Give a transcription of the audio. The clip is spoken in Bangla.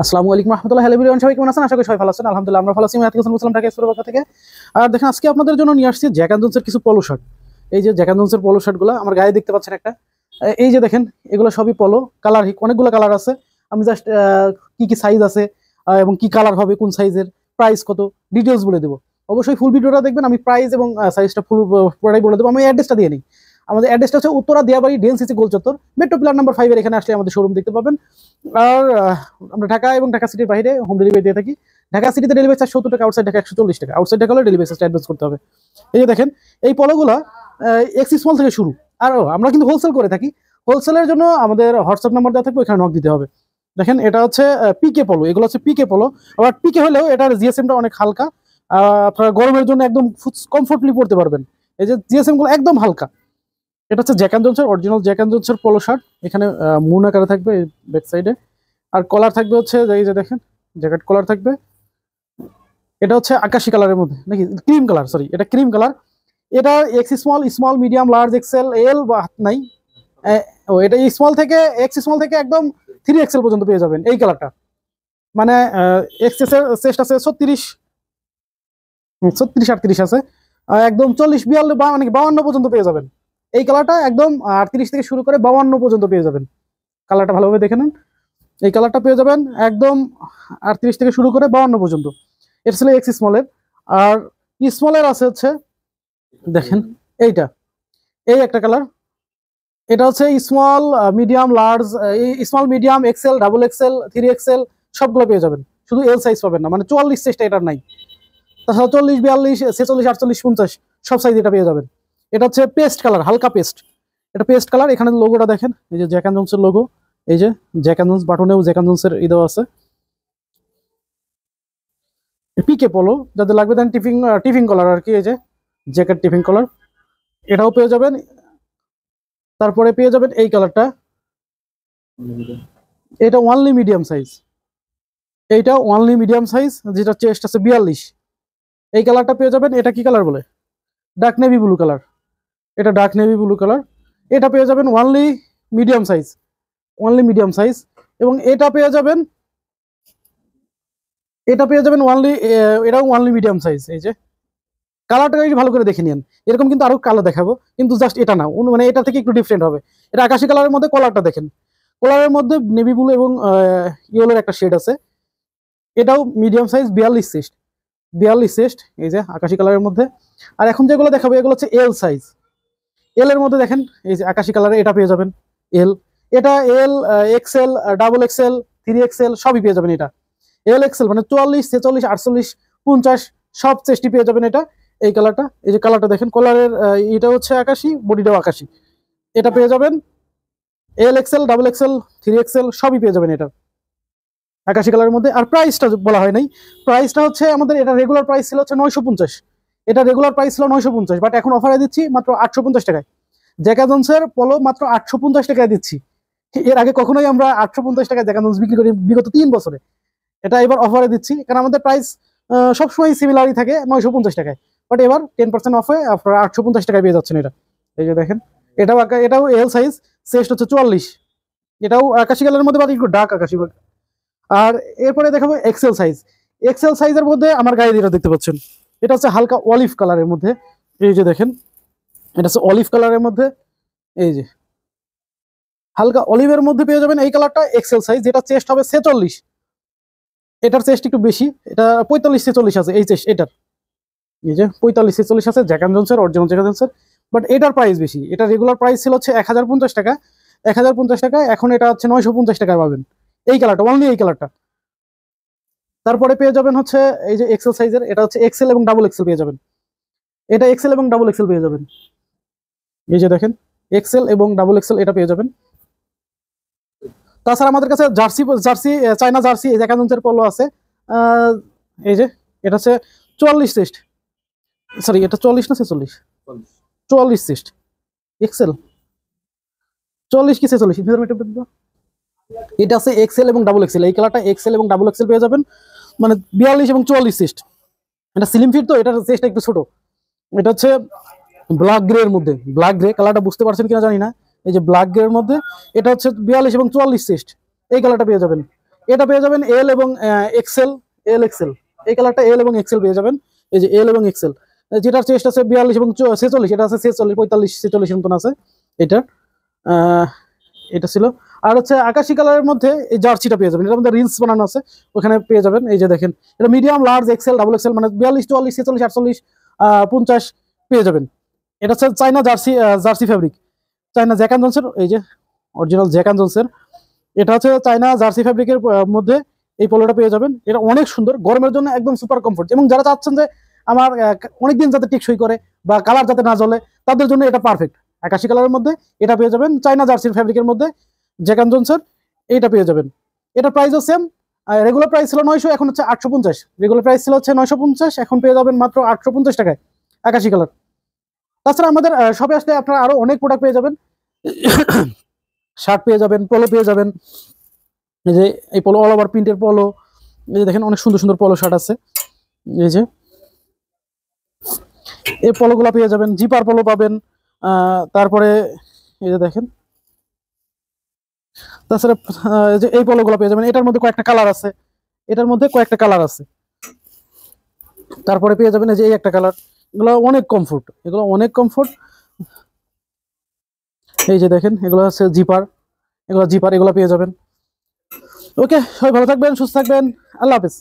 আসসালামু আলাইকুম রাহমাতুল্লাহি ওয়া বারাকাতুহু। সবাই কেমন আছেন? আশা করি সবাই ভালো আছেন। আলহামদুলিল্লাহ আমরা ভালো আছি। আমি মুসলিম ঢাকা এক্সপ্রেস পক্ষ থেকে। আর দেখেন আজকে আপনাদের জন্য নিয়ে আসছি জ্যাক অ্যান্ড জোনসের কিছু পোলো শার্ট। এই যে জ্যাক অ্যান্ড জোনসের পোলো শার্টগুলো আমার গায়ে দেখতে পাচ্ছেন একটা। এই যে দেখেন এগুলো সবই পোলো কালার, অনেকগুলো কালার আছে। আমি জাস্ট কি কি সাইজ আছে এবং কি কালার হবে, কোন সাইজের, প্রাইস কত, ডিটেলস বলে দেবো। অবশ্যই ফুল ভিডিওটা দেখবেন। আমি প্রাইস এবং সাইজটা পুরোটাই বলে দেবো। আমি অ্যাড্রেসটা দিয়ে নিই। আমাদের অ্যাড্রেসটা হচ্ছে উত্তরা দিয়াবাড়ি ডিএনসিসি গোল চত্বর, মেট্রো পিলার নাম্বার 5 এর এখানে আসলে আমাদের শোরুম দেখতে পাবেন। আর আমরা ঢাকা এবং ঢাকা সিটির বাইরে হোম ডেলিভারি দিয়ে থাকি। ঢাকা সিটিতে ডেলিভারি চার্জ 70 টাকা, আউটসাইড ঢাকা 140 টাকা। আউটসাইড ঢাকা হলে ডেলিভারি চার্জটা অ্যাডভান্স করতে হবে। এই যে দেখেন এই পলোগুলো এক্স স্মল থেকে শুরু। আর আমরা কিন্তু হোলসেল করে থাকি। হোলসেলের জন্য আমাদের হোয়াটসঅ্যাপ নাম্বার দেওয়া থাকবে, ওখানে নক দিতে হবে। দেখেন এটা হচ্ছে পিকে পলো, এগুলো হচ্ছে পিকে পলো। আবার পিকে হলেও এটার জিএসএমটা অনেক হালকা। আপনারা গরমের জন্য একদম কমফোর্টলি পড়তে পারবেন। এই যে জিএসএম গুলো একদম হালকা। এটা হচ্ছে জ্যাক অ্যান্ড জোনসের অরিজিনাল জ্যাক অ্যান্ড জোনসের পোলো শার্ট। এখানে মুন আকারে থাকবে ব্যাক সাইডে। আর কলার থাকবে হচ্ছে এই যে দেখেন জ্যাকেট কলার থাকবে। এটা হচ্ছে আকাশি কালারের মধ্যে, নাকি ক্রিম কালার, সরি এটা ক্রিম কালার। এটা X small, small, medium, large, XL, L বা হাত নাই। ও এটা স্মল থেকে এক্স স্মল থেকে একদম 3XL পর্যন্ত পেয়ে যাবেন এই কালারটা। মানে এক্সেস এর চেস্ট আছে 36, 38 আছে। একদম 40, 42 বা অনেক 52 পর্যন্ত পেয়ে যাবেন এই কালারটা। একদম 38 থেকে শুরু করে 52 পর্যন্ত পেয়ে যাবেন। কালারটা ভালোভাবে দেখে নেন। এই কালারটা পেয়ে যাবেন একদম 38 থেকে শুরু করে 52 পর্যন্ত। এটা ছিল এক্স স্মলের। আর স্মলের আছে হচ্ছে দেখেন এইটা, এই একটা কালার। এটা হচ্ছে small, medium, large, small, medium, XL, double XL, 3XL সবগুলো পেয়ে যাবেন। শুধু এল সাইজ পাবেন না, মানে 44 সাইজটা এটার নাই। তাছাড়া 40, 42, 46, 48, 50 সব সাইজ এটা পেয়ে যাবেন। এটা হচ্ছে পেস্ট কালার, হালকা পেস্ট। এটা পেস্ট কালার। এখানে লোগোটা দেখেন, এই যে জ্যাক অ্যান্ড জোনসের লোগো। এই যে জ্যাক অ্যান্ড জোনস বাটনেও জ্যাক অ্যান্ড জোনসের দেওয়া আছে। পিকে পোলো যাদের লাগবে দেন টিফিন কলার আর কি, এই যে জ্যাকেট টিফিন কলার এটাও পেয়ে যাবেন। তারপরে পেয়ে যাবেন এই কালারটা, এটা ওয়ানলি মিডিয়াম সাইজ। এইটা ওয়ানলি মিডিয়াম সাইজ, যেটা চেস্ট আছে 42। এই কালারটা পেয়ে যাবেন। এটা কি কালার বলে? Dark navy blue colour. এটা ডার্ক নেভি ব্লু কালার। এটা পেয়ে যাবেন only medium size, only medium size. এবং এটা পেয়ে যাবেন ওয়ানলি, এটাও ওয়ানলি মিডিয়াম সাইজ। এই যে কালারটা একটু ভালো করে দেখে নিন। এরকম কিন্তু আরো কালার দেখাবো, কিন্তু জাস্ট এটা না, মানে এটা থেকে একটু ডিফারেন্ট হবে। এটা আকাশি কালারের মধ্যে কলারটা দেখেন। কলারের মধ্যে নেভি ব্লু এবং ইয়েলোর একটা শেড আছে। এটাও মিডিয়াম সাইজ, 42 চেস্ট, 42 চেস্ট। এই যে আকাশি কালারের মধ্যে। আর এখন যেগুলো দেখাবো এগুলো হচ্ছে এল সাইজ। এল এর মধ্যে দেখেন এই যে আকাশি কালারে এটা পেয়ে যাবেন এল। এটা এল, এক্সেল, ডাবল এক্সেল, 3XL সবই পেয়ে যাবেন। এটা এল এক্সেল মানে 44, 46, 48, 50 সব চেস্টই পেয়ে যাবেন এটা। এই কালারটা, এই যে কালারটা দেখেন কলারের, এটা হচ্ছে আকাশি, বডিটাও আকাশি। এটা পেয়ে যাবেন L XL, double XL, 3XL সবই পেয়ে যাবেন এটা আকাশি কালারের মধ্যে। আর প্রাইসটা বলা হয় নাই। প্রাইসটা হচ্ছে আমাদের, এটা রেগুলার প্রাইস ছিল হচ্ছে 950। এটা রেগুলার প্রাইস ছিল 950, বাট এখন অফারে দিচ্ছি মাত্র 850 টাকায়। জ্যাক অ্যান্ড জোনসের পোলো মাত্র 850 টাকায় দিচ্ছি। এর আগে কখনোই আমরা 850 টাকায় জ্যাক অ্যান্ড জোনস বিক্রি করি বিগত 3 বছরে। এটা এবার অফারে দিচ্ছি, কারণ আমাদের প্রাইস সবসময় সিমিলারই থাকে 950 টাকায়। বাট এবার 10% অফে আপনারা 850 টাকায় পেয়ে যাচ্ছেন এটা। এই যে দেখেন এটাও এল সাইজ, চেস্ট হচ্ছে 44। এটাও আকাশি কালারের মধ্যে, বাট একটু ডার্ক আকাশি। আর এরপরে দেখাবো এক্সেল সাইজ। এক্সেল সাইজের মধ্যে আমার গায়ে যেটা দেখতে পাচ্ছেন এটা হচ্ছে হালকা অলিভ কালারের মধ্যে। এই যে দেখেন এটা হচ্ছে অলিভ কালারের মধ্যে। এই যে হালকা অলিভের মধ্যে পেয়ে যাবেন এই কালারটা এক্সেল সাইজ, যেটা চেস্ট হবে 46। এটার চেস্ট একটু বেশি, এটা 45, 46 আছে এই চেস্ট এটার। এই যে 45, 46 আছে জ্যাক অ্যান্ড জোনসের, অরিজিনাল জ্যাক অ্যান্ড জোনসের। বাট এটার প্রাইস বেশি। এটা রেগুলার প্রাইস ছিল হচ্ছে 1050 টাকা, 1050 টাকা। এখন এটা হচ্ছে 950 টাকায় পাবেন এই কালারটা, অনলি এই কালারটা। তারপরে পেয়ে যাবেন হচ্ছে এই যে এক্সেল সাইজের, এটা হচ্ছে এক্সেল এবং ডাবল এক্সেল পেয়ে যাবেন। এটা এক্সেল এবং ডাবল এক্সেল পেয়ে যাবেন। এই যে দেখেন এক্সেল এবং ডাবল এক্সেল এটা পেয়ে যাবেন। তাছাড়া আমাদের কাছে jersey jersey China jersey Jack and জোনসের পলো আছে। এই যে এটা হচ্ছে 44 চেস্ট, সরি এটা 40 না 46, 44 চেস্ট এক্সেল, 40 কি 46 এটা আছে এক্সেল এবং ডাবল এক্সেল। এই কালারটা এক্সেল এবং ডাবল এক্সেল পেয়ে যাবেন, মানে 42 এবং 44 চেস্ট। এটা স্লিম ফিট, তো এটার চেস্টটা একটু ছোট। এটা হচ্ছে ব্ল্যাক গ্রে এর মধ্যে, ব্ল্যাক গ্রে কালারটা বুঝতে পারছেন কিনা জানি না। এই যে ব্ল্যাক গ্রে এর মধ্যে এটা হচ্ছে 42 এবং 44 চেস্ট, এই কালারটা পেয়ে যাবেন। এটা পেয়ে যাবেন এল এবং এক্সেল, এল এক্সেল, এই কালারটা এল এবং এক্সেল পেয়ে যাবেন। এই যে এল এবং এক্সেল, যেটার চেস্ট আছে 42 এবং 46, এটা আছে 46, 45, 46 মতন আছে এটা। এটা ছিল। আর হচ্ছে আকাশি কালারের মধ্যে এই জার্সিটা পেয়ে যাবেন, এটার মধ্যে রিলস বানানো আছে, ওখানে পেয়ে যাবেন। এই যে দেখেন, এটা medium, large, XL, double XL, মানে 42, 44, 46, 48, 50 পেয়ে যাবেন। এটা হচ্ছে China jersey, jersey fabric, China Jack and জনসের, এই যে অরিজিনাল জ্যাক অ্যান্ড জনসের। এটা হচ্ছে চাইনা জার্সি ফ্যাব্রিকের মধ্যে এই পোলোটা পেয়ে যাবেন। এটা অনেক সুন্দর, গরমের জন্য একদম সুপার কমফোর্ট, এবং যারা চাচ্ছেন যে আমার অনেকদিন যাতে টেকসই করে বা কালার যাতে না জ্বলে, তাদের জন্য এটা পারফেক্ট। আকাশি কালারের মধ্যে এটা পেয়ে যাবেন, চাইনা জার্সির ফ্যাব্রিকের মধ্যে জ্যাক অ্যান্ড জনসের, এইটা পেয়ে যাবেন। এটা প্রাইসও সেম, রেগুলার প্রাইস ছিল 900, এখন হচ্ছে 850। রেগুলার প্রাইস ছিল হচ্ছে 950, এখন পেয়ে যাবেন মাত্র 850 টাকায় আকাশি কালার। তাছাড়া আমাদের শপে আসলে আপনারা আরো অনেক প্রোডাক্ট পেয়ে যাবেন, শার্ট পেয়ে যাবেন, পোলো পেয়ে যাবেন। এই যে এই পোলো অল ওভার প্রিন্টের পোলো, এই যে দেখেন অনেক সুন্দর সুন্দর পোলো শার্ট আছে। এই যে এই পোলোগুলো পেয়ে যাবেন, জিপার পোলো পাবেন। তারপরে এই যে দেখেন, তাছাড়া যে এই পোলোগুলো পেয়ে যাবেন, এটার মধ্যে কয়েকটা কালার আছে, এটার মধ্যে কয়েকটা কালার আছে। তারপরে পেয়ে যাবেন এই যে এই একটা কালার, এগুলো অনেক কমফোর্ট, এগুলো অনেক কমফোর্ট। এই যে দেখেন, এগুলো হচ্ছে জিপার, এগুলো জিপার, এগুলো পেয়ে যাবেন। ওকে, সবাই ভালো থাকবেন, সুস্থ থাকবেন, আল্লাহ হাফেজ।